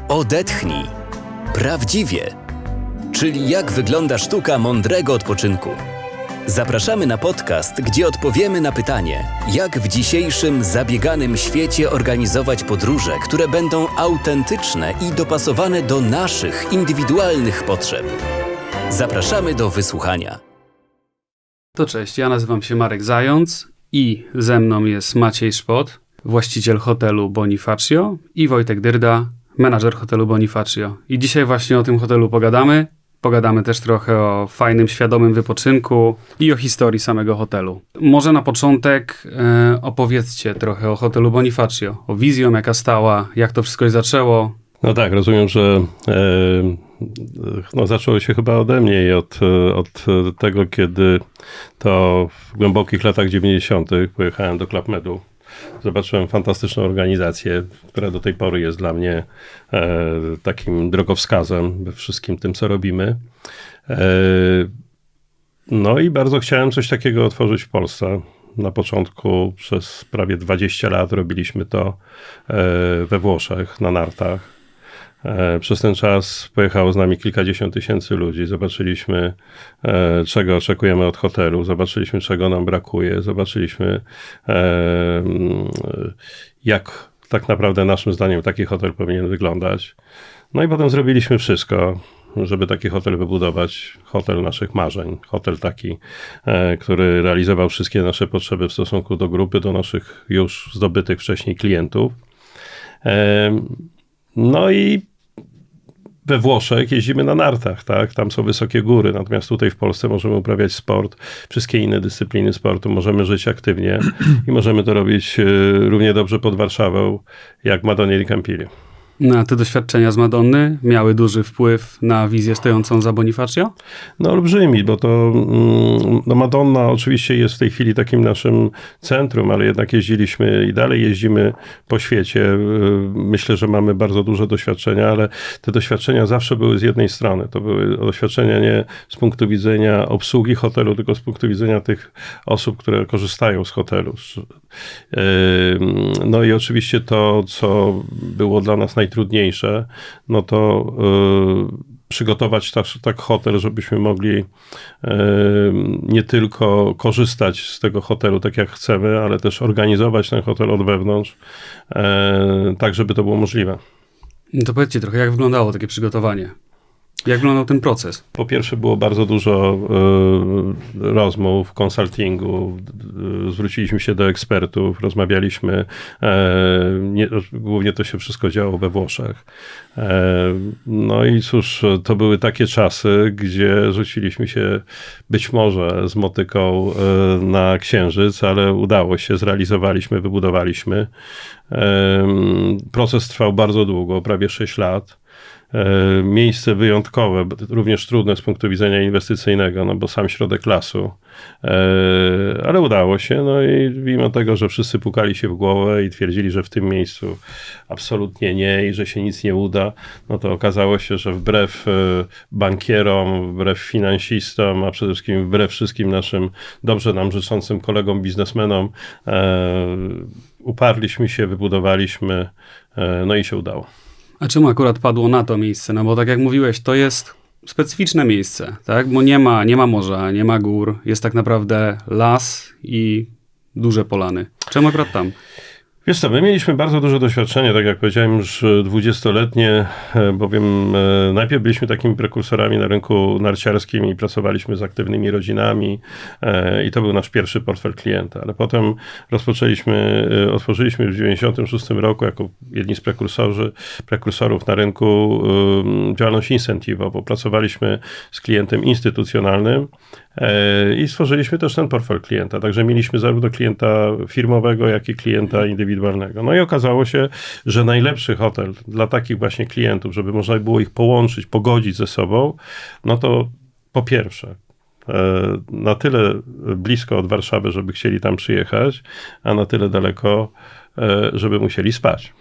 Odetchnij. Prawdziwie. Czyli jak wygląda sztuka mądrego odpoczynku. Zapraszamy na podcast, gdzie odpowiemy na pytanie, jak w dzisiejszym zabieganym świecie organizować podróże, które będą autentyczne i dopasowane do naszych indywidualnych potrzeb. Zapraszamy do wysłuchania. To cześć, ja nazywam się Marek Zając i ze mną jest Maciej Szpot, właściciel hotelu Bonifacio, i Wojtek Dyrda, menadżer hotelu Bonifacio. I dzisiaj właśnie o tym hotelu pogadamy. Pogadamy też trochę o fajnym, świadomym wypoczynku i o historii samego hotelu. Może na początek opowiedzcie trochę o hotelu Bonifacio, o wizją, jaka stała, jak to wszystko się zaczęło. No tak, rozumiem, że zaczęło się chyba ode mnie i od tego, kiedy to w głębokich latach 90. pojechałem do Club Medu. Zobaczyłem fantastyczną organizację, która do tej pory jest dla mnie takim drogowskazem we wszystkim tym, co robimy. No i bardzo chciałem coś takiego otworzyć w Polsce. Na początku przez prawie 20 lat robiliśmy to we Włoszech, na nartach. Przez ten czas pojechało z nami kilkadziesiąt tysięcy ludzi. Zobaczyliśmy, czego oczekujemy od hotelu. Zobaczyliśmy, czego nam brakuje. Zobaczyliśmy, jak tak naprawdę naszym zdaniem taki hotel powinien wyglądać. No i potem zrobiliśmy wszystko, żeby taki hotel wybudować. Hotel naszych marzeń. Hotel taki, który realizował wszystkie nasze potrzeby w stosunku do grupy, do naszych już zdobytych wcześniej klientów. No i we Włoszech jeździmy na nartach, tak? Tam są wysokie góry, natomiast tutaj w Polsce możemy uprawiać sport, wszystkie inne dyscypliny sportu, możemy żyć aktywnie i możemy to robić równie dobrze pod Warszawą, jak Madonnie di Campiglio. No, a te doświadczenia z Madonny miały duży wpływ na wizję stojącą za Bonifacio? No olbrzymi, bo to Madonna oczywiście jest w tej chwili takim naszym centrum, ale jednak jeździliśmy i dalej jeździmy po świecie. Myślę, że mamy bardzo duże doświadczenia, ale te doświadczenia zawsze były z jednej strony. To były doświadczenia nie z punktu widzenia obsługi hotelu, tylko z punktu widzenia tych osób, które korzystają z hotelu. No i oczywiście to, co było dla nas najtrudniejsze, no to przygotować tak hotel, żebyśmy mogli nie tylko korzystać z tego hotelu tak jak chcemy, ale też organizować ten hotel od wewnątrz, tak żeby to było możliwe. To powiedzcie trochę, jak wyglądało takie przygotowanie? Jak wyglądał ten proces? Po pierwsze było bardzo dużo rozmów, konsultingu, zwróciliśmy się do ekspertów, rozmawialiśmy, głównie to się wszystko działo we Włoszech. No i cóż, to były takie czasy, gdzie rzuciliśmy się być może z motyką na Księżyc, ale udało się, zrealizowaliśmy, wybudowaliśmy. Proces trwał bardzo długo, prawie 6 lat. Miejsce wyjątkowe, również trudne z punktu widzenia inwestycyjnego, no bo sam środek lasu, ale udało się, no i mimo tego, że wszyscy pukali się w głowę i twierdzili, że w tym miejscu absolutnie nie i że się nic nie uda, no to okazało się, że wbrew bankierom, wbrew finansistom, a przede wszystkim wbrew wszystkim naszym dobrze nam życzącym kolegom biznesmenom, uparliśmy się, wybudowaliśmy, no i się udało. A czemu akurat padło na to miejsce? No bo tak jak mówiłeś, to jest specyficzne miejsce, tak? Bo nie ma morza, nie ma gór, jest tak naprawdę las i duże polany. Czemu akurat tam? Wiesz co, my mieliśmy bardzo duże doświadczenie, tak jak powiedziałem, już 20-letnie, bowiem najpierw byliśmy takimi prekursorami na rynku narciarskim i pracowaliśmy z aktywnymi rodzinami i to był nasz pierwszy portfel klienta, ale potem otworzyliśmy w 1996 roku jako jedni z prekursorów na rynku działalność incentive'ową. Pracowaliśmy z klientem instytucjonalnym i stworzyliśmy też ten portfel klienta, także mieliśmy zarówno klienta firmowego, jak i klienta indywidualnego. No i okazało się, że najlepszy hotel dla takich właśnie klientów, żeby można było ich połączyć, pogodzić ze sobą, no to po pierwsze na tyle blisko od Warszawy, żeby chcieli tam przyjechać, a na tyle daleko, żeby musieli spać.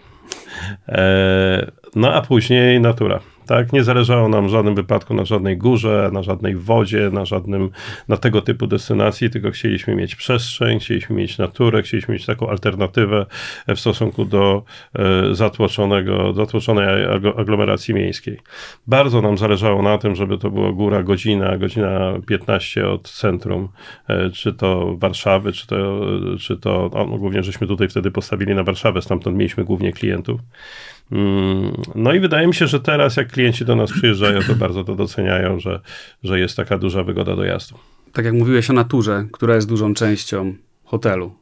No a później natura. tak? Nie zależało nam w żadnym wypadku na żadnej górze, na żadnej wodzie, na tego typu destynacji, tylko chcieliśmy mieć przestrzeń, chcieliśmy mieć naturę, chcieliśmy mieć taką alternatywę w stosunku do zatłoczonej aglomeracji miejskiej. Bardzo nam zależało na tym, żeby to była góra godzina 15 od centrum, czy to Warszawy, czy to głównie żeśmy tutaj wtedy postawili na Warszawę, stamtąd mieliśmy głównie klientów. No i wydaje mi się, że teraz jak klienci do nas przyjeżdżają, to bardzo to doceniają, że jest taka duża wygoda dojazdu. Tak jak mówiłeś o naturze, która jest dużą częścią hotelu.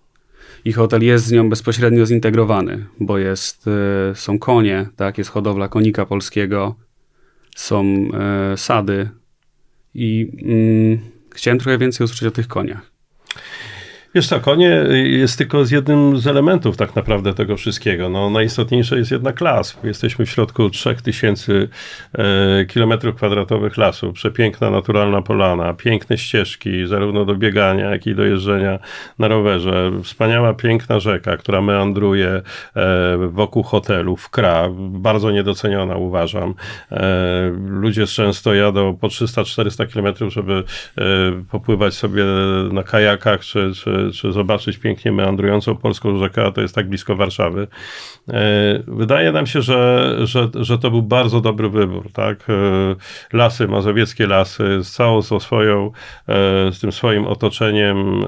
I hotel jest z nią bezpośrednio zintegrowany, bo są konie, tak, jest hodowla konika polskiego, są sady i chciałem trochę więcej usłyszeć o tych koniach. Wiesz co, konie jest tylko z jednym z elementów tak naprawdę tego wszystkiego. No, najistotniejsze jest jednak las. Jesteśmy w środku 3000 km² lasu. Przepiękna, naturalna polana, piękne ścieżki, zarówno do biegania, jak i do jeżdżenia na rowerze. Wspaniała, piękna rzeka, która meandruje wokół hotelu, w Kra. Bardzo niedoceniona, uważam. Ludzie często jadą po 300-400 km, żeby popływać sobie na kajakach, czy zobaczyć pięknie meandrującą polską rzekę, a to jest tak blisko Warszawy. Wydaje nam się, że to był bardzo dobry wybór, tak? Lasy, mazowieckie lasy, z całą z tym swoim otoczeniem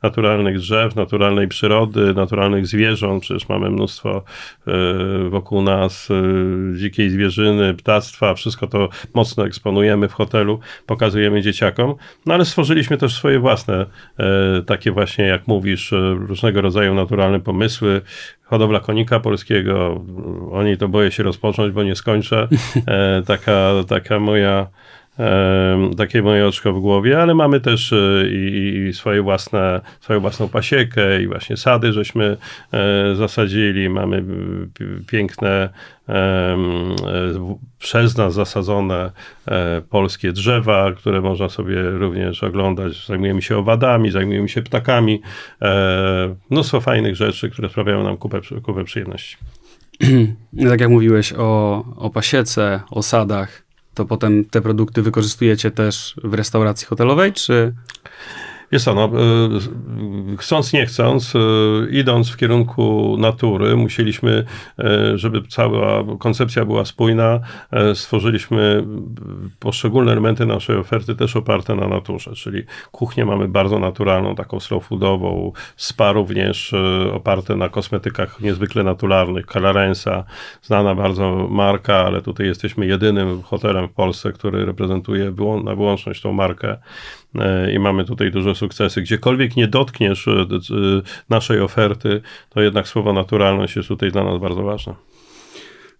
naturalnych drzew, naturalnej przyrody, naturalnych zwierząt. Przecież mamy mnóstwo wokół nas dzikiej zwierzyny, ptactwa, wszystko to mocno eksponujemy w hotelu, pokazujemy dzieciakom, no ale stworzyliśmy też swoje własne, takie właśnie, jak mówisz, różnego rodzaju naturalne pomysły. Hodowla konika polskiego, o niej to boję się rozpocząć, bo nie skończę. Takie moje oczko w głowie, ale mamy też i swoją własną pasiekę i właśnie sady żeśmy zasadzili. Mamy piękne, przez nas zasadzone polskie drzewa, które można sobie również oglądać. Zajmujemy się owadami, zajmujemy się ptakami. Mnóstwo fajnych rzeczy, które sprawiają nam kupę przyjemności. Tak jak mówiłeś o pasiece, o sadach, to potem te produkty wykorzystujecie też w restauracji hotelowej, czy... Wiesz co, no, chcąc nie chcąc, idąc w kierunku natury, musieliśmy, żeby cała koncepcja była spójna, stworzyliśmy poszczególne elementy naszej oferty też oparte na naturze, czyli kuchnię mamy bardzo naturalną, taką slow foodową, spa również oparte na kosmetykach niezwykle naturalnych, Calarensa, znana bardzo marka, ale tutaj jesteśmy jedynym hotelem w Polsce, który reprezentuje na wyłączność tą markę. I mamy tutaj duże sukcesy. Gdziekolwiek nie dotkniesz naszej oferty, to jednak słowo naturalność jest tutaj dla nas bardzo ważne.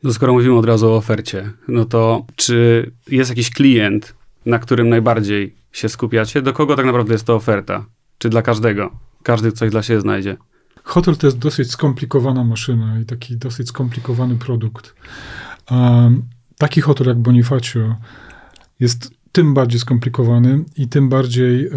No skoro mówimy od razu o ofercie, no to czy jest jakiś klient, na którym najbardziej się skupiacie? Do kogo tak naprawdę jest to oferta? Czy dla każdego? Każdy coś dla siebie znajdzie? Hotel to jest dosyć skomplikowana maszyna i taki dosyć skomplikowany produkt. Taki hotel jak Bonifacio jest tym bardziej skomplikowany i tym bardziej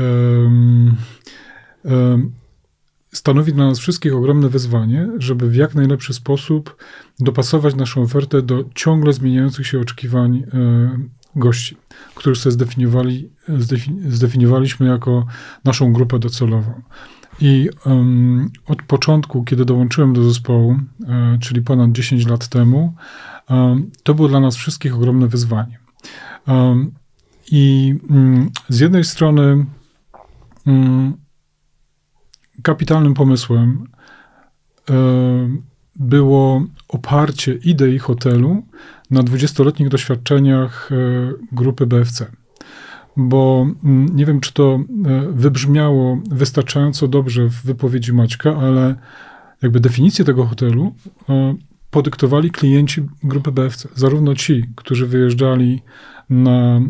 stanowi dla nas wszystkich ogromne wyzwanie, żeby w jak najlepszy sposób dopasować naszą ofertę do ciągle zmieniających się oczekiwań gości, których sobie zdefiniowaliśmy jako naszą grupę docelową. I od początku, kiedy dołączyłem do zespołu, czyli ponad 10 lat temu, to było dla nas wszystkich ogromne wyzwanie. I z jednej strony kapitalnym pomysłem było oparcie idei hotelu na 20-letnich doświadczeniach grupy BFC. Bo nie wiem, czy to wybrzmiało wystarczająco dobrze w wypowiedzi Maćka, ale jakby definicję tego hotelu podyktowali klienci grupy BFC. Zarówno ci, którzy wyjeżdżali na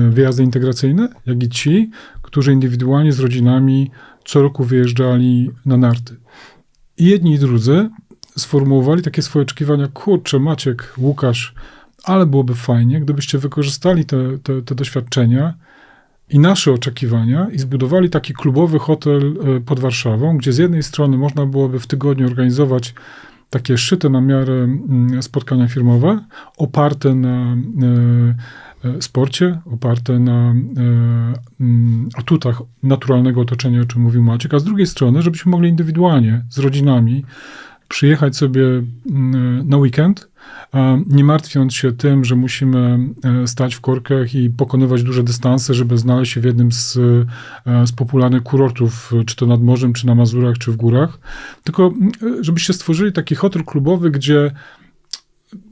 wyjazdy integracyjne, jak i ci, którzy indywidualnie z rodzinami co roku wyjeżdżali na narty. I jedni i drudzy sformułowali takie swoje oczekiwania: kurczę, Maciek, Łukasz, ale byłoby fajnie, gdybyście wykorzystali te doświadczenia i nasze oczekiwania i zbudowali taki klubowy hotel pod Warszawą, gdzie z jednej strony można byłoby w tygodniu organizować takie szyte na miarę spotkania firmowe, oparte na sporcie, oparte na atutach naturalnego otoczenia, o czym mówił Maciek, a z drugiej strony, żebyśmy mogli indywidualnie z rodzinami przyjechać sobie na weekend, nie martwiąc się tym, że musimy stać w korkach i pokonywać duże dystanse, żeby znaleźć się w jednym z popularnych kurortów, czy to nad morzem, czy na Mazurach, czy w górach, tylko żebyście stworzyli taki hotel klubowy, gdzie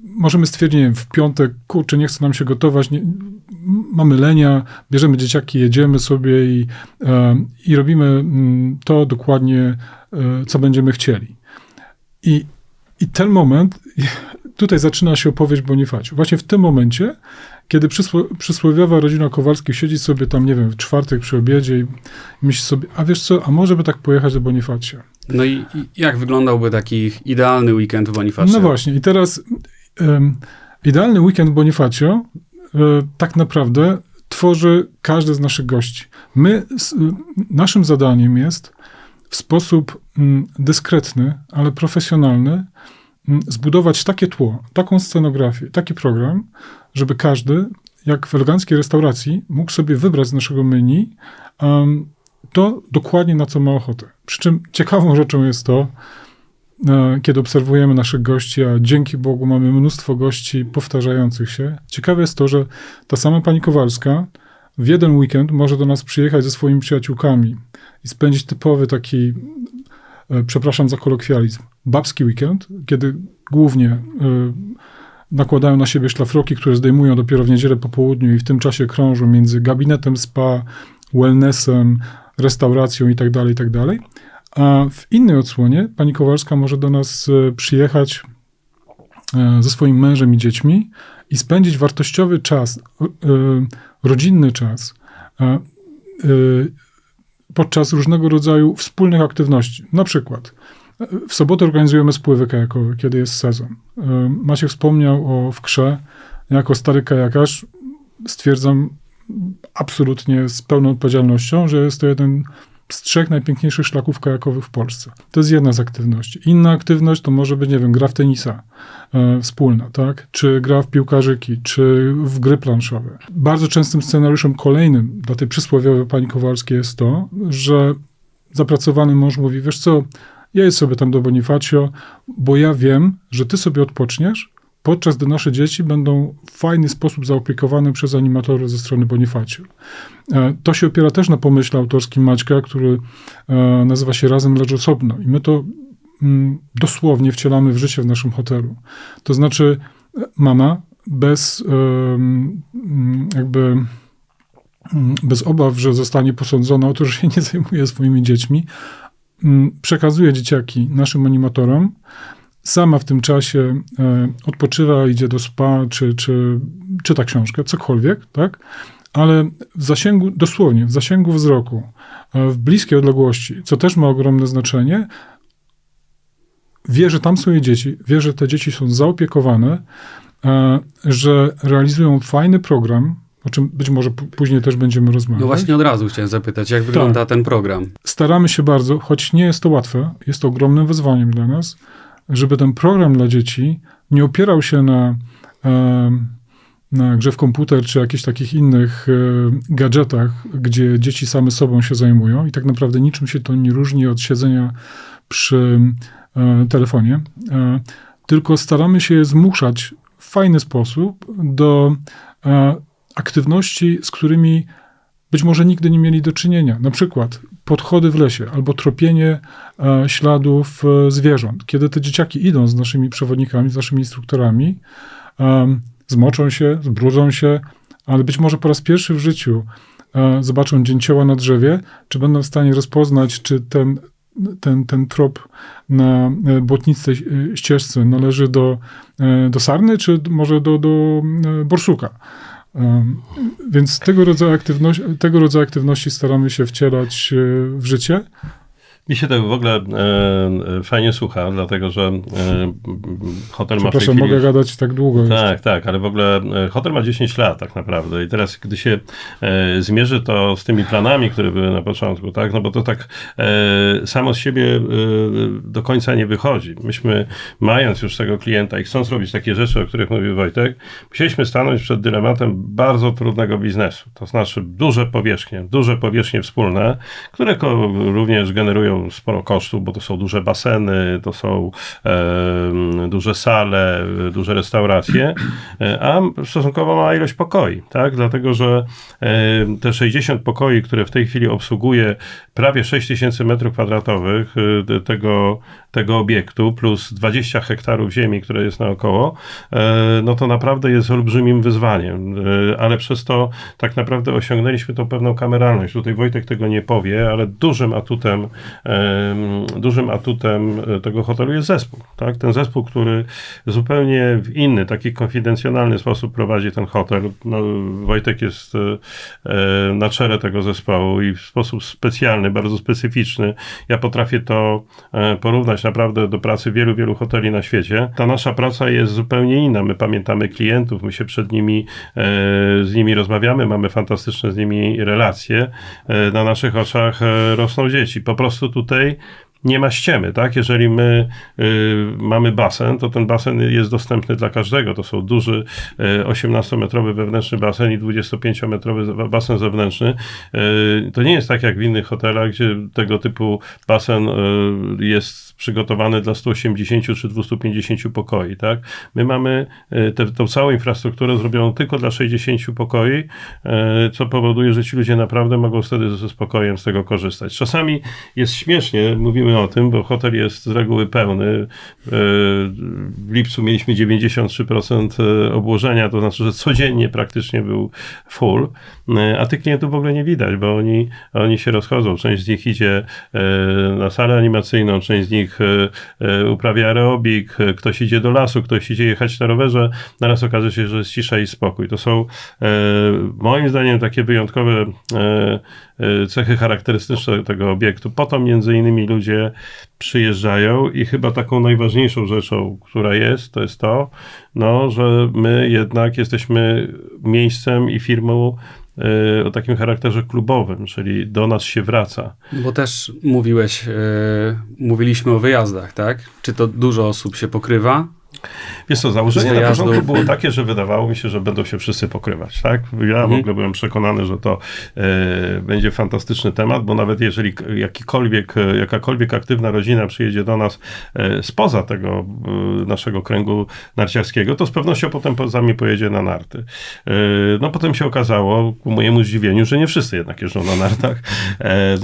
możemy stwierdzić, nie wiem, w piątek, kurczę, nie chce nam się gotować, mamy lenia, bierzemy dzieciaki, jedziemy sobie i robimy to dokładnie, co będziemy chcieli. I ten moment, tutaj zaczyna się opowieść Bonifaciu. Właśnie w tym momencie, kiedy przysłowiowa rodzina Kowalskich siedzi sobie tam, nie wiem, w czwartek przy obiedzie i myśli sobie, a wiesz co, a może by tak pojechać do Bonifacia. No i jak wyglądałby taki idealny weekend w Bonifacio? No właśnie, i teraz idealny weekend w Bonifacio tak naprawdę tworzy każdy z naszych gości. Naszym zadaniem jest w sposób dyskretny, ale profesjonalny zbudować takie tło, taką scenografię, taki program, żeby każdy, jak w eleganckiej restauracji, mógł sobie wybrać z naszego menu to dokładnie, na co ma ochotę. Przy czym ciekawą rzeczą jest to, kiedy obserwujemy naszych gości, a dzięki Bogu mamy mnóstwo gości powtarzających się. Ciekawe jest to, że ta sama pani Kowalska w jeden weekend może do nas przyjechać ze swoimi przyjaciółkami i spędzić typowy taki, przepraszam za kolokwializm, babski weekend, kiedy głównie nakładają na siebie szlafroki, które zdejmują dopiero w niedzielę po południu i w tym czasie krążą między gabinetem spa, wellnessem, restauracją i tak dalej. A w innej odsłonie pani Kowalska może do nas przyjechać ze swoim mężem i dziećmi i spędzić wartościowy czas, rodzinny czas podczas różnego rodzaju wspólnych aktywności. Na przykład w sobotę organizujemy spływy kajakowe, kiedy jest sezon. Maciek wspomniał o Wkrze. Jako stary kajakarz stwierdzam absolutnie z pełną odpowiedzialnością, że jest to jeden z 3 najpiękniejszych szlaków kajakowych w Polsce. To jest jedna z aktywności. Inna aktywność to może być, nie wiem, gra w tenisa wspólna, tak? Czy gra w piłkarzyki, czy w gry planszowe. Bardzo częstym scenariuszem kolejnym dla tej przysłowiowej pani Kowalskiej jest to, że zapracowany mąż mówi, wiesz co, jedź sobie tam do Bonifacio, bo ja wiem, że ty sobie odpoczniesz, podczas gdy nasze dzieci będą w fajny sposób zaopiekowane przez animatorów ze strony Bonifacio. To się opiera też na pomyśle autorskim Maćka, który nazywa się Razem lecz osobno. I my to dosłownie wcielamy w życie w naszym hotelu. To znaczy mama bez obaw, że zostanie posądzona o to, że się nie zajmuje swoimi dziećmi, przekazuje dzieciaki naszym animatorom, sama w tym czasie odpoczywa, idzie do spa, czy czyta książkę, cokolwiek, tak? Ale w zasięgu, dosłownie, w zasięgu wzroku, w bliskiej odległości, co też ma ogromne znaczenie, wie, że tam są jej dzieci, wie, że te dzieci są zaopiekowane, że realizują fajny program, o czym być może później też będziemy rozmawiać. No właśnie od razu chciałem zapytać, jak wygląda ten program? Staramy się bardzo, choć nie jest to łatwe, jest to ogromnym wyzwaniem dla nas, żeby ten program dla dzieci nie opierał się na grze w komputer, czy jakichś takich innych gadżetach, gdzie dzieci same sobą się zajmują i tak naprawdę niczym się to nie różni od siedzenia przy telefonie, tylko staramy się je zmuszać w fajny sposób do aktywności, z którymi być może nigdy nie mieli do czynienia. Na przykład podchody w lesie albo tropienie śladów zwierząt. Kiedy te dzieciaki idą z naszymi przewodnikami, z naszymi instruktorami, zmoczą się, zbrudzą się, ale być może po raz pierwszy w życiu zobaczą dzięcioła na drzewie, czy będą w stanie rozpoznać, czy ten trop na błotnistej ścieżce należy do sarny, czy może do borsuka. Więc tego rodzaju aktywności staramy się wcielać w życie. Mi się to w ogóle fajnie słucha, dlatego że hotel ma w tej Przepraszam, chwili... mogę gadać tak długo jeszcze. Tak, ale w ogóle hotel ma 10 lat tak naprawdę i teraz, gdy się zmierzy to z tymi planami, które były na początku, tak, no bo to tak samo z siebie do końca nie wychodzi. Myśmy, mając już tego klienta i chcąc robić takie rzeczy, o których mówił Wojtek, musieliśmy stanąć przed dylematem bardzo trudnego biznesu. To znaczy duże powierzchnie wspólne, które również generują sporo kosztów, bo to są duże baseny, to są duże sale, duże restauracje, a stosunkowo mała ilość pokoi, tak? Dlatego, że te 60 pokoi, które w tej chwili obsługuje prawie 6000 m2 tego obiektu, plus 20 hektarów ziemi, które jest naokoło, no to naprawdę jest olbrzymim wyzwaniem, ale przez to tak naprawdę osiągnęliśmy tą pewną kameralność. Tutaj Wojtek tego nie powie, ale dużym atutem tego hotelu jest zespół, tak? Ten zespół, który zupełnie w inny, taki konfidencjonalny sposób prowadzi ten hotel. No, Wojtek jest na czele tego zespołu i w sposób specjalny, bardzo specyficzny. Ja potrafię to porównać naprawdę do pracy wielu hoteli na świecie. Ta nasza praca jest zupełnie inna. My pamiętamy klientów, my się z nimi rozmawiamy, mamy fantastyczne z nimi relacje. Na naszych oczach rosną dzieci. Po prostu tutaj nie ma ściemy, tak? Jeżeli my mamy basen, to ten basen jest dostępny dla każdego. To są duży 18-metrowy wewnętrzny basen i 25-metrowy basen zewnętrzny. To nie jest tak jak w innych hotelach, gdzie tego typu basen jest przygotowany dla 180 czy 250 pokoi, tak? My mamy tą całą infrastrukturę zrobioną tylko dla 60 pokoi, co powoduje, że ci ludzie naprawdę mogą wtedy ze spokojem z tego korzystać. Czasami jest śmiesznie, mówimy o tym, bo hotel jest z reguły pełny. W lipcu mieliśmy 93% obłożenia, to znaczy, że codziennie praktycznie był full, a tych klientów w ogóle nie widać, bo oni się rozchodzą. Część z nich idzie na salę animacyjną, część z nich uprawia aerobik, ktoś idzie do lasu, ktoś idzie jechać na rowerze, naraz okaże się, że jest cisza i spokój. To są moim zdaniem takie wyjątkowe cechy charakterystyczne tego obiektu. Po to między innymi ludzie przyjeżdżają i chyba taką najważniejszą rzeczą, która jest, to jest to, no, że my jednak jesteśmy miejscem i firmą o takim charakterze klubowym, czyli do nas się wraca. Bo też mówiliśmy o wyjazdach, tak? Czy to dużo osób się pokrywa? Wiesz co, założenie na początku było takie, że wydawało mi się, że będą się wszyscy pokrywać, tak? Ja w ogóle byłem przekonany, że to będzie fantastyczny temat, bo nawet jeżeli jakakolwiek aktywna rodzina przyjedzie do nas spoza tego naszego kręgu narciarskiego, to z pewnością potem z nami pojedzie na narty. No potem się okazało, ku mojemu zdziwieniu, że nie wszyscy jednak jeżdżą na nartach,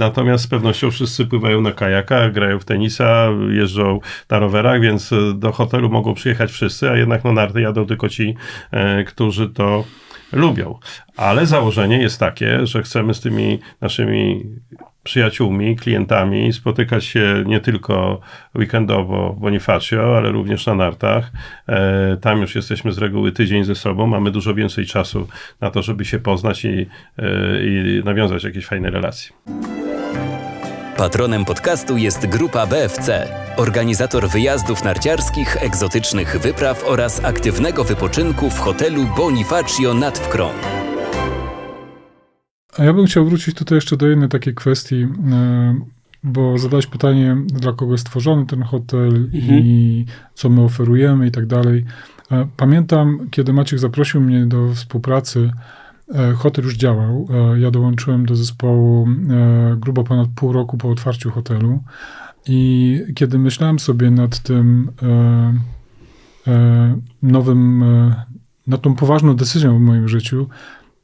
natomiast z pewnością wszyscy pływają na kajakach, grają w tenisa, jeżdżą na rowerach, więc do hotelu mogą przyjechać wszyscy, a jednak na narty jadą tylko ci, którzy to lubią. Ale założenie jest takie, że chcemy z tymi naszymi przyjaciółmi, klientami spotykać się nie tylko weekendowo w Bonifacio, ale również na nartach. Tam już jesteśmy z reguły tydzień ze sobą, mamy dużo więcej czasu na to, żeby się poznać i nawiązać jakieś fajne relacje. Patronem podcastu jest Grupa BFC, organizator wyjazdów narciarskich, egzotycznych wypraw oraz aktywnego wypoczynku w hotelu Bonifacio nad Wkrą. A ja bym chciał wrócić tutaj jeszcze do jednej takiej kwestii, bo zadałeś pytanie, dla kogo jest stworzony ten hotel i co my oferujemy i tak dalej. Pamiętam, kiedy Maciek zaprosił mnie do współpracy, hotel już działał. Ja dołączyłem do zespołu grubo ponad pół roku po otwarciu hotelu i kiedy myślałem sobie nad tym nad tą poważną decyzją w moim życiu,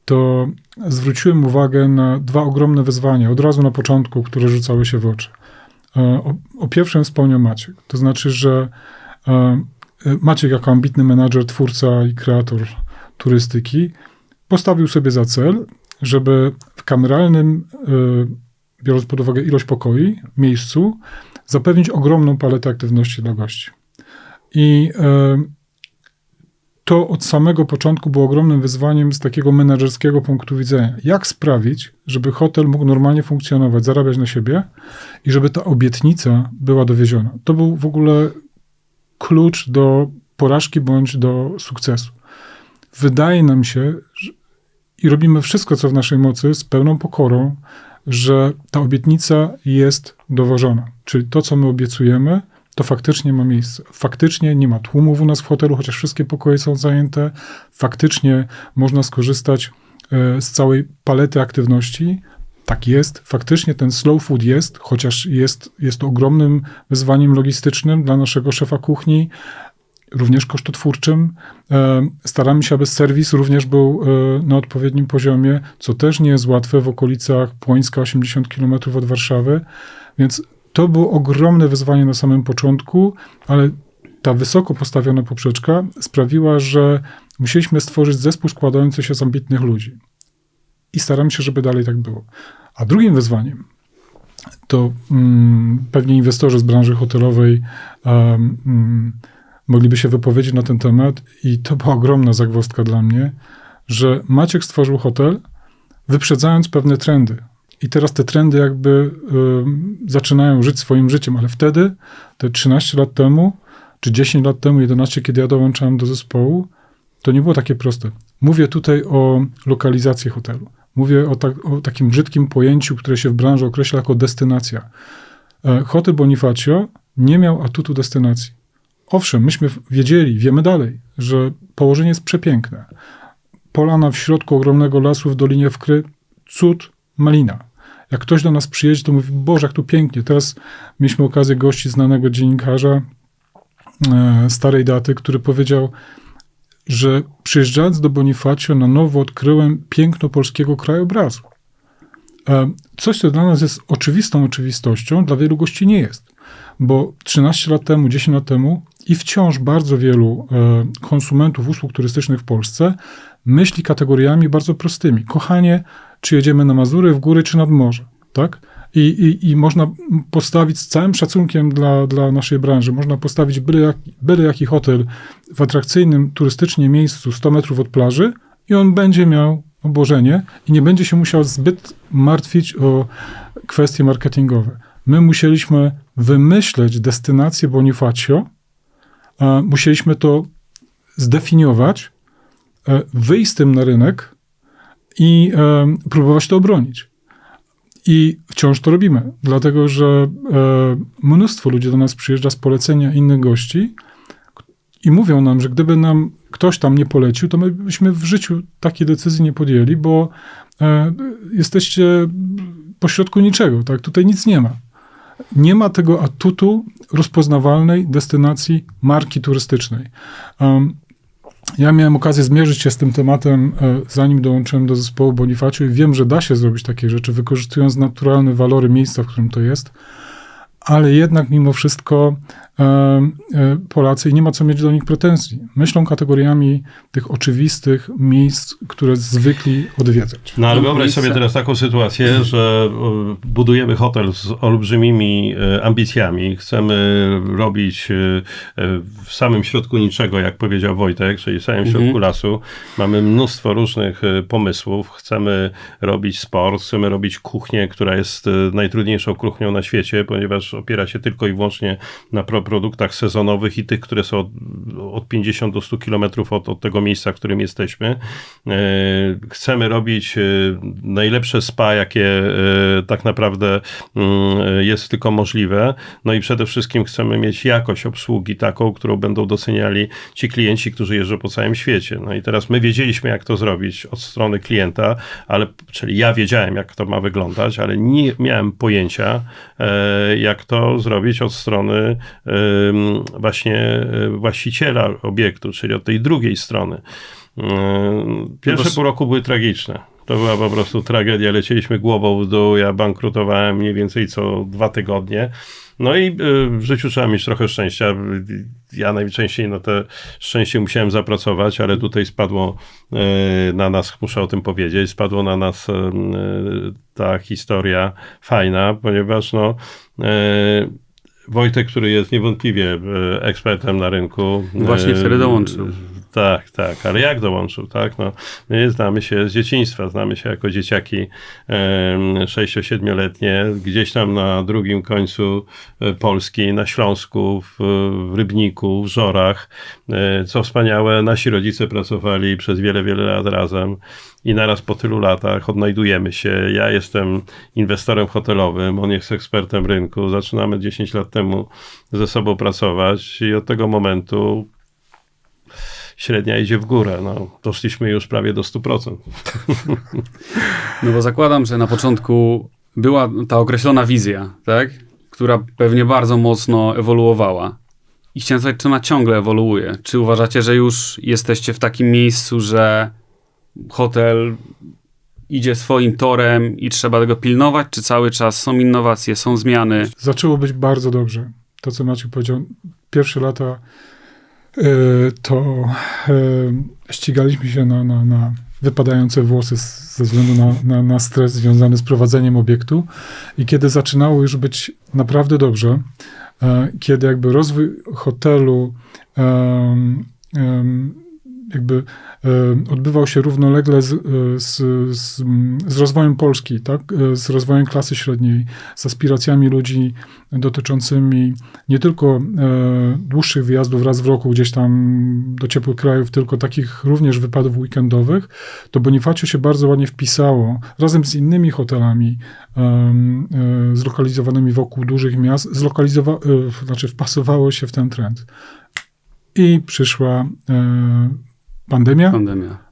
to zwróciłem uwagę na dwa ogromne wyzwania, od razu na początku, które rzucały się w oczy. O pierwszym wspomniał Maciek. To znaczy, że Maciek jako ambitny menadżer, twórca i kreator turystyki postawił sobie za cel, żeby w kameralnym, biorąc pod uwagę ilość pokoi, miejscu, zapewnić ogromną paletę aktywności dla gości. I to od samego początku było ogromnym wyzwaniem z takiego menedżerskiego punktu widzenia. Jak sprawić, żeby hotel mógł normalnie funkcjonować, zarabiać na siebie i żeby ta obietnica była dowieziona. To był w ogóle klucz do porażki bądź do sukcesu. Wydaje nam się, i robimy wszystko, co w naszej mocy, z pełną pokorą, że ta obietnica jest dowożona. Czyli to, co my obiecujemy, to faktycznie ma miejsce. Faktycznie nie ma tłumów u nas w hotelu, chociaż wszystkie pokoje są zajęte. Faktycznie można skorzystać z całej palety aktywności. Tak jest. Faktycznie ten slow food jest, chociaż jest to ogromnym wyzwaniem logistycznym dla naszego szefa kuchni, również kosztotwórczym. Staramy się, aby serwis również był na odpowiednim poziomie, co też nie jest łatwe w okolicach Płońska, 80 km od Warszawy. Więc to było ogromne wyzwanie na samym początku, ale ta wysoko postawiona poprzeczka sprawiła, że musieliśmy stworzyć zespół składający się z ambitnych ludzi. I staramy się, żeby dalej tak było. A drugim wyzwaniem to pewnie inwestorzy z branży hotelowej mogliby się wypowiedzieć na ten temat i to była ogromna zagwozdka dla mnie, że Maciek stworzył hotel, wyprzedzając pewne trendy. I teraz te trendy jakby zaczynają żyć swoim życiem, ale wtedy, te 13 lat temu, czy 10 lat temu, 11, kiedy ja dołączałem do zespołu, to nie było takie proste. Mówię tutaj o lokalizacji hotelu. Mówię o takim brzydkim pojęciu, które się w branży określa jako destynacja. Hotel Bonifacio nie miał atutu destynacji. Owszem, myśmy wiemy dalej, że położenie jest przepiękne. Polana w środku ogromnego lasu w Dolinie Wkry, cud, malina. Jak ktoś do nas przyjedzie, to mówi, Boże, jak tu pięknie. Teraz mieliśmy okazję gościć znanego dziennikarza starej daty, który powiedział, że przyjeżdżając do Bonifacio na nowo odkryłem piękno polskiego krajobrazu. Coś, co dla nas jest oczywistą oczywistością, dla wielu gości nie jest. Bo 13 lat temu, 10 lat temu i wciąż bardzo wielu konsumentów usług turystycznych w Polsce myśli kategoriami bardzo prostymi. Kochanie, czy jedziemy na Mazury, w góry, czy nad morze, tak? I można postawić z całym szacunkiem dla naszej branży, można postawić byle jaki hotel w atrakcyjnym turystycznie miejscu 100 metrów od plaży i on będzie miał obłożenie i nie będzie się musiał zbyt martwić o kwestie marketingowe. My musieliśmy wymyśleć destynację Bonifacio, musieliśmy to zdefiniować, wyjść z tym na rynek i próbować to obronić. I wciąż to robimy, dlatego że mnóstwo ludzi do nas przyjeżdża z polecenia innych gości i mówią nam, że gdyby nam ktoś tam nie polecił, to my byśmy w życiu takiej decyzji nie podjęli, bo jesteście pośrodku niczego, tak? Tutaj nic nie ma. Nie ma tego atutu rozpoznawalnej destynacji marki turystycznej. Ja miałem okazję zmierzyć się z tym tematem, zanim dołączyłem do zespołu Bonifacio i wiem, że da się zrobić takie rzeczy, wykorzystując naturalne walory miejsca, w którym to jest, ale jednak mimo wszystko Polacy, i nie ma co mieć do nich pretensji, myślą kategoriami tych oczywistych miejsc, które zwykli odwiedzać. No ale wyobraź sobie teraz taką sytuację, że budujemy hotel z olbrzymimi ambicjami, chcemy robić w samym środku niczego, jak powiedział Wojtek, czyli w samym środku lasu. Mamy mnóstwo różnych pomysłów, chcemy robić sport, chcemy robić kuchnię, która jest najtrudniejszą kuchnią na świecie, ponieważ opiera się tylko i wyłącznie na produktach sezonowych i tych, które są od 50 do 100 kilometrów od tego miejsca, w którym jesteśmy. Chcemy robić najlepsze spa, jakie tak naprawdę jest tylko możliwe. No i przede wszystkim chcemy mieć jakość obsługi taką, którą będą doceniali ci klienci, którzy jeżdżą po całym świecie. No i teraz my wiedzieliśmy, jak to zrobić od strony klienta, czyli ja wiedziałem, jak to ma wyglądać, ale nie miałem pojęcia, jak to zrobić od strony właśnie właściciela obiektu, czyli od tej drugiej strony. Pierwsze pół roku były tragiczne. To była po prostu tragedia. Lecieliśmy głową w dół. Ja bankrutowałem mniej więcej co 2 tygodnie. No i w życiu trzeba mieć trochę szczęścia. Ja najczęściej na te szczęście musiałem zapracować, ale tutaj spadło na nas, muszę o tym powiedzieć, spadło na nas ta historia fajna, ponieważ Wojtek, który jest niewątpliwie ekspertem na rynku. Właśnie wtedy dołączył. Tak, ale jak dołączył, tak? No, my znamy się z dzieciństwa, znamy się jako dzieciaki 6-7-letnie, gdzieś tam na drugim końcu Polski, na Śląsku, w Rybniku, w Żorach. Co wspaniałe, nasi rodzice pracowali przez wiele, wiele lat razem i naraz po tylu latach odnajdujemy się. Ja jestem inwestorem hotelowym, on jest ekspertem rynku. Zaczynamy 10 lat temu ze sobą pracować i od tego momentu średnia idzie w górę. No, doszliśmy już prawie do 100%. No bo zakładam, że na początku była ta określona wizja, tak? Która pewnie bardzo mocno ewoluowała. I chciałem zapytać, czy ona ciągle ewoluuje? Czy uważacie, że już jesteście w takim miejscu, że hotel idzie swoim torem i trzeba tego pilnować, czy cały czas są innowacje, są zmiany? Zaczęło być bardzo dobrze. To, co Maciek powiedział, pierwsze lata to ścigaliśmy się na wypadające włosy ze względu na stres związany z prowadzeniem obiektu i kiedy zaczynało już być naprawdę dobrze, kiedy jakby rozwój hotelu jakby odbywał się równolegle z rozwojem Polski, tak? Z rozwojem klasy średniej, z aspiracjami ludzi dotyczącymi nie tylko dłuższych wyjazdów raz w roku gdzieś tam do ciepłych krajów, tylko takich również wypadów weekendowych, to Bonifacio się bardzo ładnie wpisało razem z innymi hotelami zlokalizowanymi wokół dużych miast, wpasowało się w ten trend. I przyszła pandemia,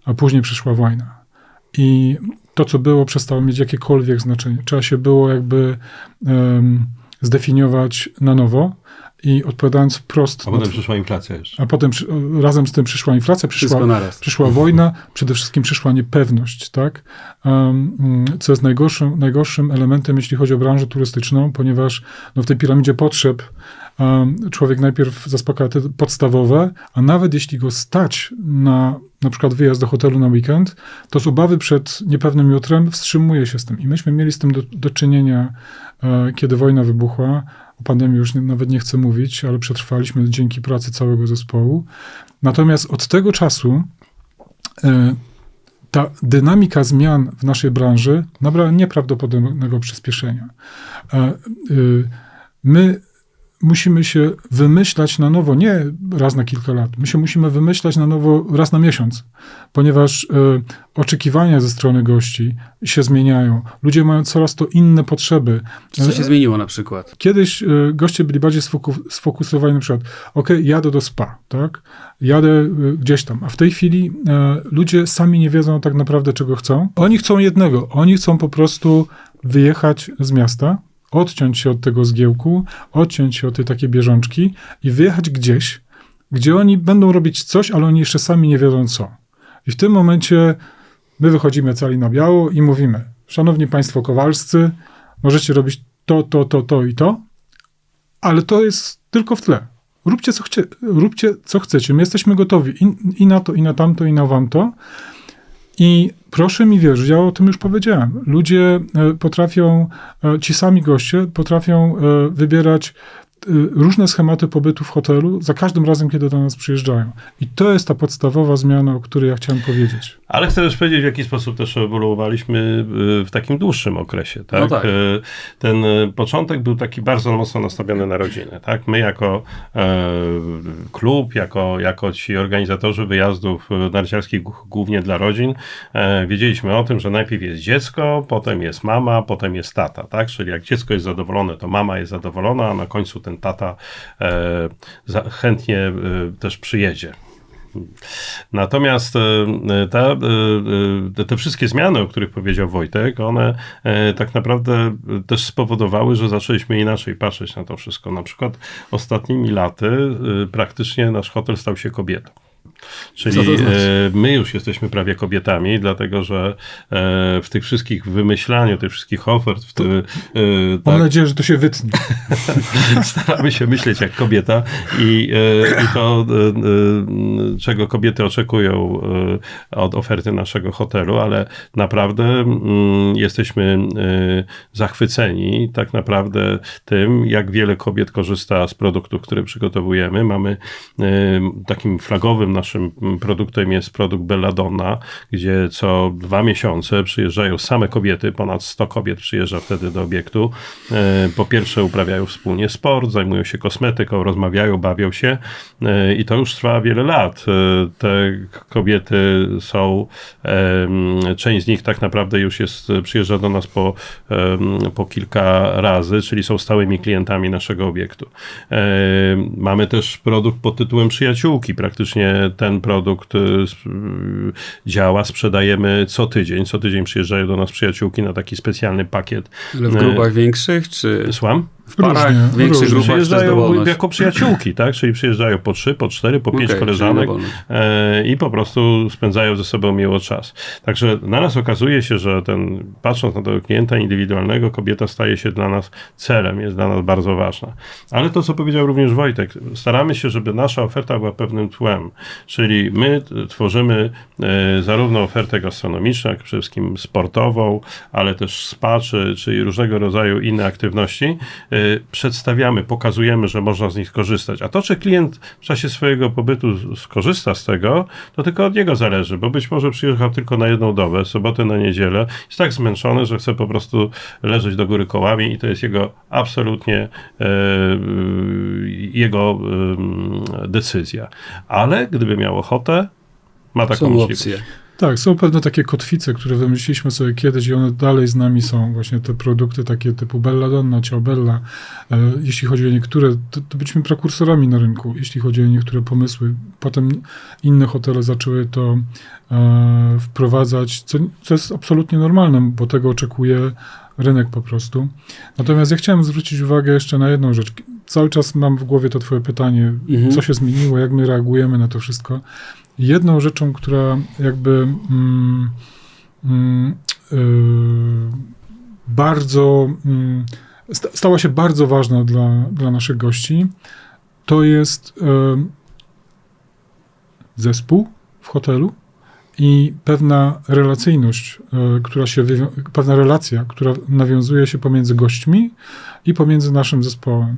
a później przyszła wojna. I to, co było, przestało mieć jakiekolwiek znaczenie. Trzeba się było jakby zdefiniować na nowo i odpowiadając wprost... A potem przyszła inflacja jeszcze. A potem razem z tym przyszła inflacja, przyszła wojna, przede wszystkim przyszła niepewność, tak? Co jest najgorszym elementem, jeśli chodzi o branżę turystyczną, ponieważ no, w tej piramidzie potrzeb człowiek najpierw zaspokaja te podstawowe, a nawet jeśli go stać na przykład wyjazd do hotelu na weekend, to z obawy przed niepewnym jutrem wstrzymuje się z tym. I myśmy mieli z tym do czynienia, kiedy wojna wybuchła. O pandemii już nawet nie chcę mówić, ale przetrwaliśmy dzięki pracy całego zespołu. Natomiast od tego czasu ta dynamika zmian w naszej branży nabrała nieprawdopodobnego przyspieszenia. My musimy się wymyślać na nowo, nie raz na kilka lat. My się musimy wymyślać na nowo raz na miesiąc, ponieważ oczekiwania ze strony gości się zmieniają. Ludzie mają coraz to inne potrzeby. Co się zmieniło na przykład? Kiedyś goście byli bardziej sfokusowani na przykład, jadę do spa, tak? Jadę gdzieś tam. A w tej chwili ludzie sami nie wiedzą tak naprawdę, czego chcą. Oni chcą jednego. Oni chcą po prostu wyjechać z miasta, odciąć się od tego zgiełku, odciąć się od tej takiej bieżączki i wyjechać gdzieś, gdzie oni będą robić coś, ale oni jeszcze sami nie wiedzą co. I w tym momencie my wychodzimy cali na biało i mówimy, szanowni państwo kowalscy, możecie robić to i to, ale to jest tylko w tle. Róbcie co chcecie. My jesteśmy gotowi i na to, i na tamto, i na wam to. I proszę mi wierzyć, ja o tym już powiedziałem. Ludzie potrafią, ci sami goście potrafią wybierać różne schematy pobytu w hotelu za każdym razem, kiedy do nas przyjeżdżają. I to jest ta podstawowa zmiana, o której ja chciałem powiedzieć. Ale chcę też powiedzieć, w jaki sposób też ewoluowaliśmy w takim dłuższym okresie. Tak? No tak. Ten początek był taki bardzo mocno nastawiony na rodzinę. Tak? My jako klub, jako ci organizatorzy wyjazdów narciarskich głównie dla rodzin, wiedzieliśmy o tym, że najpierw jest dziecko, potem jest mama, potem jest tata. Tak? Czyli jak dziecko jest zadowolone, to mama jest zadowolona, a na końcu ten tata chętnie też przyjedzie. Natomiast te wszystkie zmiany, o których powiedział Wojtek, one tak naprawdę też spowodowały, że zaczęliśmy inaczej patrzeć na to wszystko. Na przykład ostatnimi laty praktycznie nasz hotel stał się kobietą. Czyli my już jesteśmy prawie kobietami, dlatego że w tych wszystkich wymyślaniu, tych wszystkich ofert... Mam nadzieję, że to się wytnie. Staramy się myśleć jak kobieta i to, czego kobiety oczekują od oferty naszego hotelu, ale naprawdę jesteśmy zachwyceni tak naprawdę tym, jak wiele kobiet korzysta z produktów, które przygotowujemy. Mamy takim flagowym naszym naszym produktem jest produkt Belladonna, gdzie co 2 miesiące przyjeżdżają same kobiety, ponad 100 kobiet przyjeżdża wtedy do obiektu. Po pierwsze uprawiają wspólnie sport, zajmują się kosmetyką, rozmawiają, bawią się i to już trwa wiele lat. Te kobiety są, część z nich tak naprawdę już przyjeżdża do nas po kilka razy, czyli są stałymi klientami naszego obiektu. Mamy też produkt pod tytułem Przyjaciółki. Praktycznie ten produkt działa, sprzedajemy co tydzień. Co tydzień przyjeżdżają do nas przyjaciółki na taki specjalny pakiet. Ale w grupach większych, czy Słucham? w parach, w większych grupach przyjeżdżają jako przyjaciółki, tak? Czyli przyjeżdżają po 3, po 4, po 5 koleżanek i po prostu spędzają ze sobą miło czas. Także na nas okazuje się, że patrząc na tego klienta indywidualnego, kobieta staje się dla nas celem, jest dla nas bardzo ważna. Ale to, co powiedział również Wojtek, staramy się, żeby nasza oferta była pewnym tłem. Czyli my tworzymy zarówno ofertę gastronomiczną, jak przede wszystkim sportową, ale też spa, czy różnego rodzaju inne aktywności. Przedstawiamy, pokazujemy, że można z nich skorzystać. A to, czy klient w czasie swojego pobytu skorzysta z tego, to tylko od niego zależy, bo być może przyjechał tylko na jedną dobę, sobotę na niedzielę, jest tak zmęczony, że chce po prostu leżeć do góry kołami i to jest jego absolutnie jego decyzja. Ale gdyby miał ochotę, ma taką możliwość. opcje. Tak, są pewne takie kotwice, które wymyśliliśmy sobie kiedyś i one dalej z nami są. Właśnie te produkty takie typu Belladonna, Ciao Bella. Jeśli chodzi o niektóre, to byliśmy prekursorami na rynku, jeśli chodzi o niektóre pomysły. Potem inne hotele zaczęły to wprowadzać, co jest absolutnie normalne, bo tego oczekuje rynek po prostu. Natomiast ja chciałem zwrócić uwagę jeszcze na jedną rzecz. Cały czas mam w głowie to twoje pytanie, co się zmieniło, jak my reagujemy na to wszystko. Jedną rzeczą, która jakby stała się bardzo ważna dla naszych gości, to jest zespół w hotelu i pewna relacyjność, pewna relacja, która nawiązuje się pomiędzy gośćmi i pomiędzy naszym zespołem.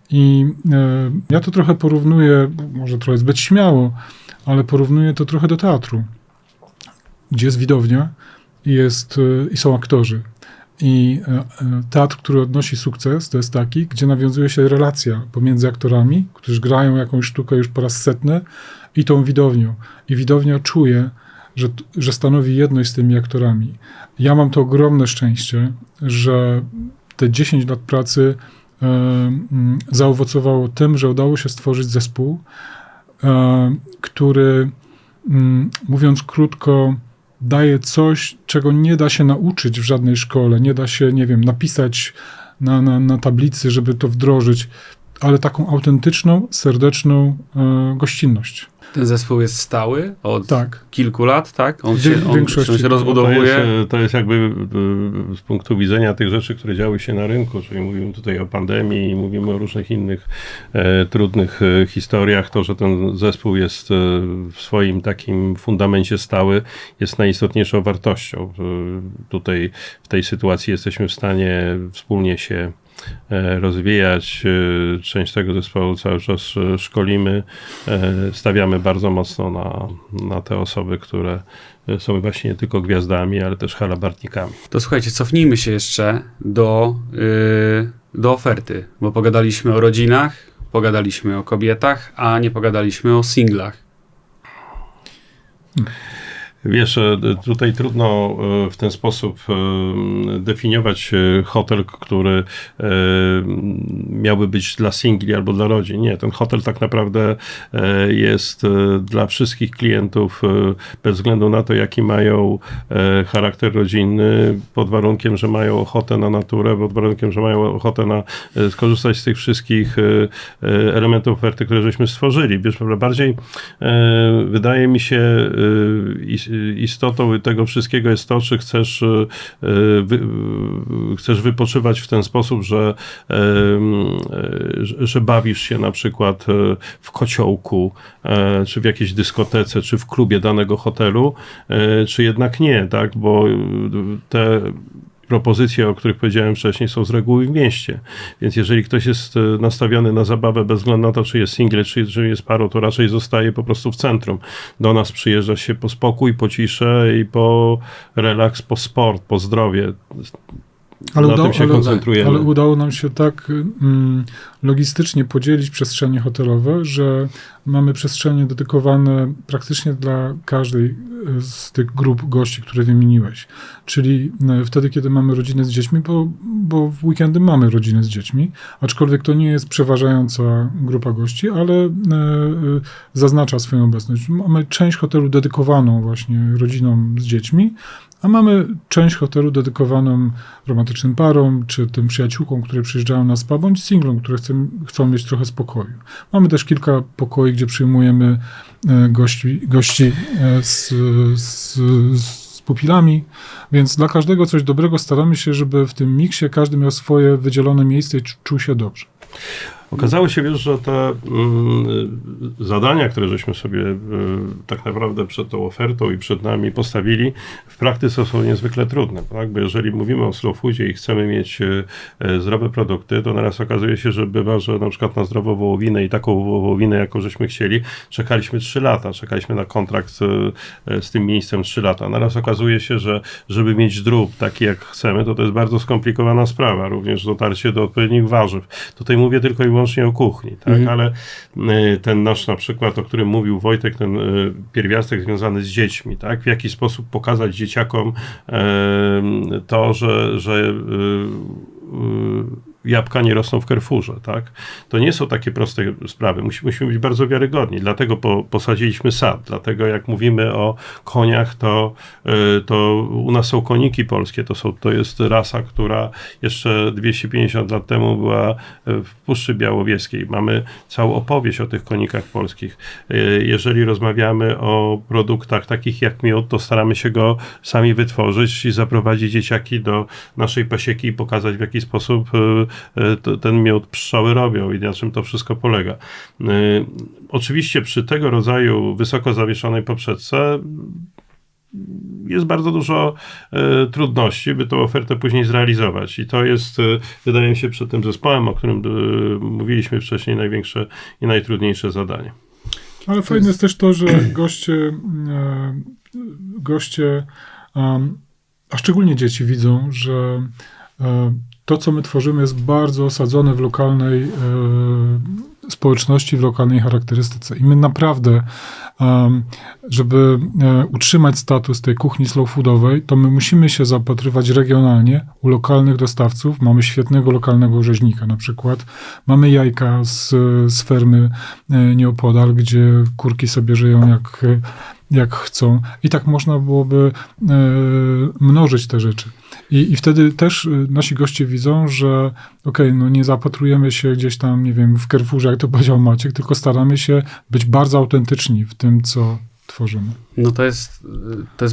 I ja to trochę porównuję, może trochę zbyt śmiało, ale porównuję to trochę do teatru, gdzie jest widownia i są aktorzy. I teatr, który odnosi sukces, to jest taki, gdzie nawiązuje się relacja pomiędzy aktorami, którzy grają jakąś sztukę już po raz setny, i tą widownią. I widownia czuje, że stanowi jedność z tymi aktorami. Ja mam to ogromne szczęście, że te 10 lat pracy zaowocowało tym, że udało się stworzyć zespół, który, mówiąc krótko, daje coś, czego nie da się nauczyć w żadnej szkole, nie da się, nie wiem, napisać na tablicy, żeby to wdrożyć, ale taką autentyczną, serdeczną gościnność. Ten zespół jest stały od kilku lat, tak? On większości się rozbudowuje. To jest jakby z punktu widzenia tych rzeczy, które działy się na rynku, czyli mówimy tutaj o pandemii i mówimy o różnych innych trudnych historiach, to, że ten zespół jest w swoim takim fundamencie stały, jest najistotniejszą wartością. Tutaj w tej sytuacji jesteśmy w stanie wspólnie się rozwijać. Część tego zespołu cały czas szkolimy. Stawiamy bardzo mocno na te osoby, które są właśnie nie tylko gwiazdami, ale też halabartnikami. To słuchajcie, cofnijmy się jeszcze do oferty, bo pogadaliśmy o rodzinach, pogadaliśmy o kobietach, a nie pogadaliśmy o singlach. Wiesz, tutaj trudno w ten sposób definiować hotel, który miałby być dla singli albo dla rodzin. Nie, ten hotel tak naprawdę jest dla wszystkich klientów bez względu na to, jaki mają charakter rodzinny, pod warunkiem, że mają ochotę na naturę, pod warunkiem, że mają ochotę skorzystać z tych wszystkich elementów oferty, które żeśmy stworzyli. Wiesz, bardziej wydaje mi się istotą tego wszystkiego jest to, czy chcesz wypoczywać w ten sposób, że bawisz się na przykład w kociołku, czy w jakiejś dyskotece, czy w klubie danego hotelu, czy jednak nie, tak? Bo te propozycje, o których powiedziałem wcześniej, są z reguły w mieście. Więc jeżeli ktoś jest nastawiony na zabawę bez względu na to, czy jest single, czy jest parą, to raczej zostaje po prostu w centrum. Do nas przyjeżdża się po spokój, po ciszę i po relaks, po sport, po zdrowie. Na tym się koncentrujemy. Ale udało nam się tak logistycznie podzielić przestrzenie hotelowe, że mamy przestrzenie dedykowane praktycznie dla każdej z tych grup gości, które wymieniłeś. Czyli wtedy, kiedy mamy rodzinę z dziećmi, bo w weekendy mamy rodzinę z dziećmi, aczkolwiek to nie jest przeważająca grupa gości, ale zaznacza swoją obecność. Mamy część hotelu dedykowaną właśnie rodzinom z dziećmi, a mamy część hotelu dedykowaną romantycznym parom, czy tym przyjaciółkom, które przyjeżdżają na spa, bądź singlom, które chcą mieć trochę spokoju. Mamy też kilka pokoi, gdzie przyjmujemy gości z pupilami, więc dla każdego coś dobrego staramy się, żeby w tym miksie każdy miał swoje wydzielone miejsce i czuł się dobrze. Okazało się, wiesz, że te zadania, które żeśmy sobie tak naprawdę przed tą ofertą i przed nami postawili, w praktyce są niezwykle trudne, tak? Bo jeżeli mówimy o slow foodzie i chcemy mieć zdrowe produkty, to naraz okazuje się, że bywa, że na przykład na zdrową wołowinę i taką wołowinę, jaką żeśmy chcieli, czekaliśmy 3 lata, czekaliśmy na kontrakt z tym miejscem 3 lata. Naraz okazuje się, że żeby mieć drób taki jak chcemy, to jest bardzo skomplikowana sprawa, również dotarcie do odpowiednich warzyw. Tutaj mówię tylko i wyłącznie o kuchni, tak? Ale ten nasz na przykład, o którym mówił Wojtek, ten pierwiastek związany z dziećmi, tak? W jaki sposób pokazać dzieciakom to, że jabłka nie rosną w Carrefourze, tak? To nie są takie proste sprawy. Musimy być bardzo wiarygodni. Dlatego posadziliśmy sad. Dlatego jak mówimy o koniach, to u nas są koniki polskie. To jest rasa, która jeszcze 250 lat temu była w Puszczy Białowieskiej. Mamy całą opowieść o tych konikach polskich. Jeżeli rozmawiamy o produktach takich jak miód, to staramy się go sami wytworzyć i zaprowadzić dzieciaki do naszej pasieki i pokazać, w jaki sposób ten miód pszczoły robią i na czym to wszystko polega. Oczywiście przy tego rodzaju wysoko zawieszonej poprzedce jest bardzo dużo trudności, by tę ofertę później zrealizować. I to jest, wydaje mi się, przed tym zespołem, o którym mówiliśmy wcześniej, największe i najtrudniejsze zadanie. Ale fajne jest też to, że goście, a szczególnie dzieci widzą, że to, co my tworzymy, jest bardzo osadzone w lokalnej społeczności, w lokalnej charakterystyce. I my naprawdę, żeby utrzymać status tej kuchni slow foodowej, to my musimy się zapatrywać regionalnie u lokalnych dostawców. Mamy świetnego lokalnego rzeźnika na przykład. Mamy jajka z fermy nieopodal, gdzie kurki sobie żyją jak chcą. I tak można byłoby mnożyć te rzeczy. I wtedy też nasi goście widzą, że no nie zapatrujemy się gdzieś tam, nie wiem, w Carrefourze, jak to powiedział Maciek, tylko staramy się być bardzo autentyczni w tym, co tworzymy. No to jest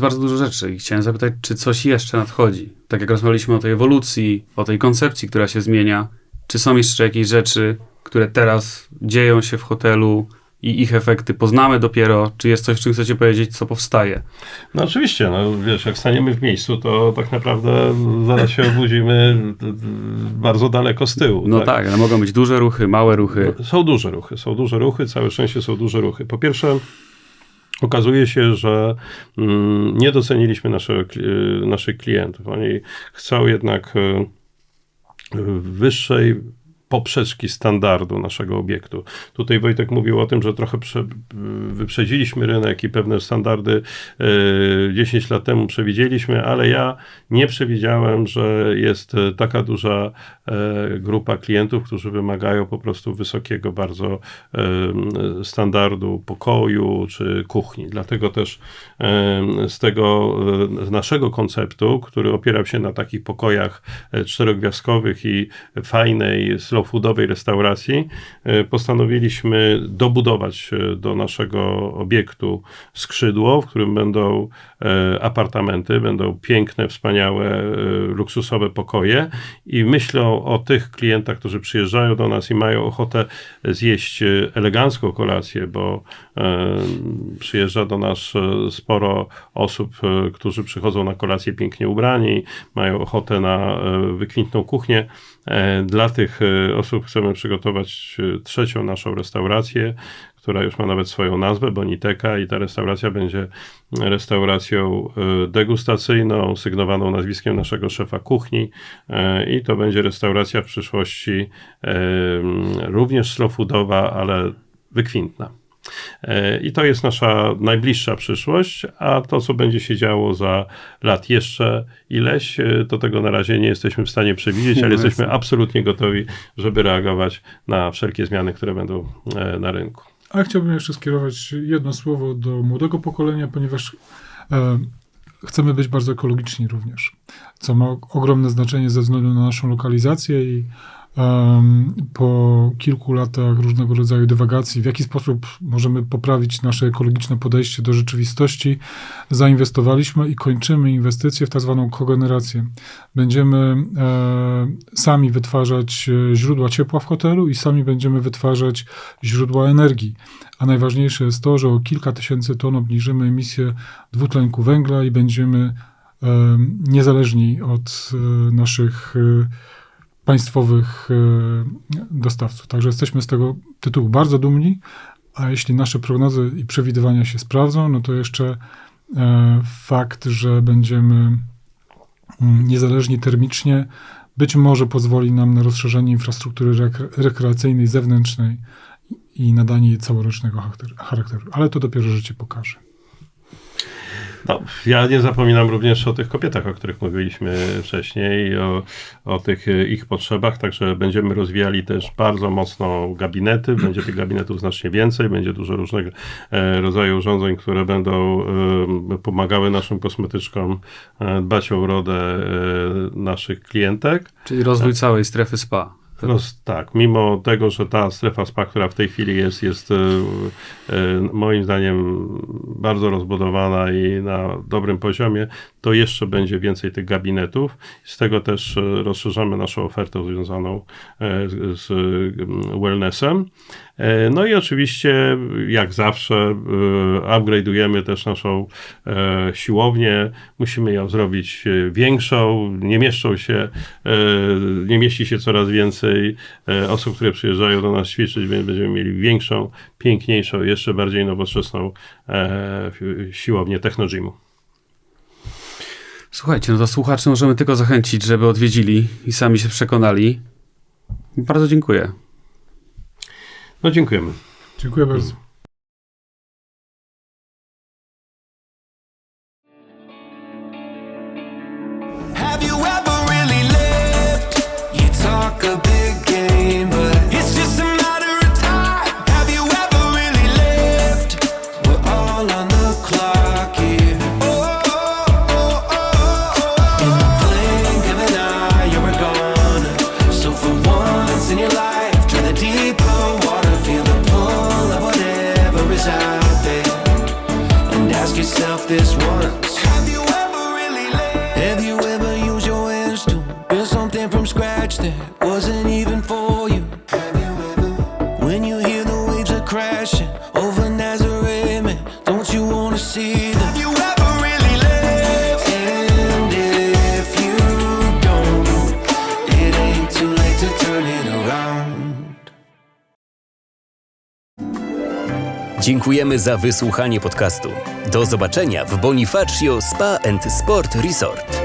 bardzo dużo rzeczy i chciałem zapytać, czy coś jeszcze nadchodzi? Tak jak rozmawialiśmy o tej ewolucji, o tej koncepcji, która się zmienia, czy są jeszcze jakieś rzeczy, które teraz dzieją się w hotelu i ich efekty poznamy dopiero, czy jest coś, czym chcecie powiedzieć, co powstaje? No oczywiście, wiesz, jak staniemy w miejscu, to tak naprawdę zaraz się obudzimy bardzo daleko z tyłu. No tak, ale mogą być duże ruchy, małe ruchy. Są duże ruchy, całe szczęście są duże ruchy. Po pierwsze, okazuje się, że nie doceniliśmy naszych klientów. Oni chcą jednak wyższej poprzeczki standardu naszego obiektu. Tutaj Wojtek mówił o tym, że trochę wyprzedziliśmy rynek i pewne standardy 10 lat temu przewidzieliśmy, ale ja nie przewidziałem, że jest taka duża grupa klientów, którzy wymagają po prostu wysokiego bardzo standardu pokoju czy kuchni. Dlatego też z naszego konceptu, który opierał się na takich pokojach 4-gwiazdkowych i fajnej, slow foodowej restauracji, postanowiliśmy dobudować do naszego obiektu skrzydło, w którym będą apartamenty, będą piękne, wspaniałe, luksusowe pokoje i myślą o tych klientach, którzy przyjeżdżają do nas i mają ochotę zjeść elegancką kolację, bo przyjeżdża do nas sporo osób, którzy przychodzą na kolację pięknie ubrani, mają ochotę na wykwintną kuchnię. Dla tych osób chcemy przygotować trzecią naszą restaurację, która już ma nawet swoją nazwę, Boniteka, i ta restauracja będzie restauracją degustacyjną, sygnowaną nazwiskiem naszego szefa kuchni, i to będzie restauracja w przyszłości również slow foodowa, ale wykwintna. I to jest nasza najbliższa przyszłość, a to, co będzie się działo za lat jeszcze ileś, to tego na razie nie jesteśmy w stanie przewidzieć, ale jesteśmy absolutnie gotowi, żeby reagować na wszelkie zmiany, które będą na rynku. A chciałbym jeszcze skierować jedno słowo do młodego pokolenia, ponieważ chcemy być bardzo ekologiczni również, co ma ogromne znaczenie ze względu na naszą lokalizację i po kilku latach różnego rodzaju dywagacji, w jaki sposób możemy poprawić nasze ekologiczne podejście do rzeczywistości, zainwestowaliśmy i kończymy inwestycje w tak zwaną kogenerację. Będziemy sami wytwarzać źródła ciepła w hotelu i sami będziemy wytwarzać źródła energii. A najważniejsze jest to, że o kilka tysięcy ton obniżymy emisję dwutlenku węgla i będziemy niezależni od naszych państwowych dostawców. Także jesteśmy z tego tytułu bardzo dumni, a jeśli nasze prognozy i przewidywania się sprawdzą, no to jeszcze fakt, że będziemy niezależni termicznie, być może pozwoli nam na rozszerzenie infrastruktury rekreacyjnej zewnętrznej i nadanie jej całorocznego charakteru. Ale to dopiero życie pokaże. No, ja nie zapominam również o tych kobietach, o których mówiliśmy wcześniej, o tych ich potrzebach, także będziemy rozwijali też bardzo mocno gabinety, będzie tych gabinetów znacznie więcej, będzie dużo różnego rodzaju urządzeń, które będą pomagały naszym kosmetyczkom dbać o urodę naszych klientek. Czyli rozwój całej strefy spa. Tak, mimo tego, że ta strefa spa, która w tej chwili jest moim zdaniem bardzo rozbudowana i na dobrym poziomie, to jeszcze będzie więcej tych gabinetów. Z tego też rozszerzamy naszą ofertę związaną z wellnessem. No i oczywiście, jak zawsze, upgrade'ujemy też naszą siłownię. Musimy ją zrobić większą. Nie mieści się coraz więcej osób, które przyjeżdżają do nas ćwiczyć, więc będziemy mieli większą, piękniejszą, jeszcze bardziej nowoczesną siłownię Technogymu. Słuchajcie, no to słuchaczy możemy tylko zachęcić, żeby odwiedzili i sami się przekonali. Bardzo dziękuję. No dziękujemy. Dziękuję bardzo. Have you ever really lived? You talk a big game, but it's just a matter of time. Have you ever really lived? We're all on the clock here. In the blink of an eye, you're gone. So for once in your life, try the deeper water, feel the pull of whatever is out there, and ask yourself this once. Have you ever really lived? Have you ever used your hands to build something from scratch that wasn't even for you? Have you ever? When you hear the waves are crashing over Nazareth, man, don't you wanna see them? Have you ever really lived? And if you don't, it ain't too late to turn it around. Dziękujemy za wysłuchanie podcastu. Do zobaczenia w Bonifacio Spa & Sport Resort.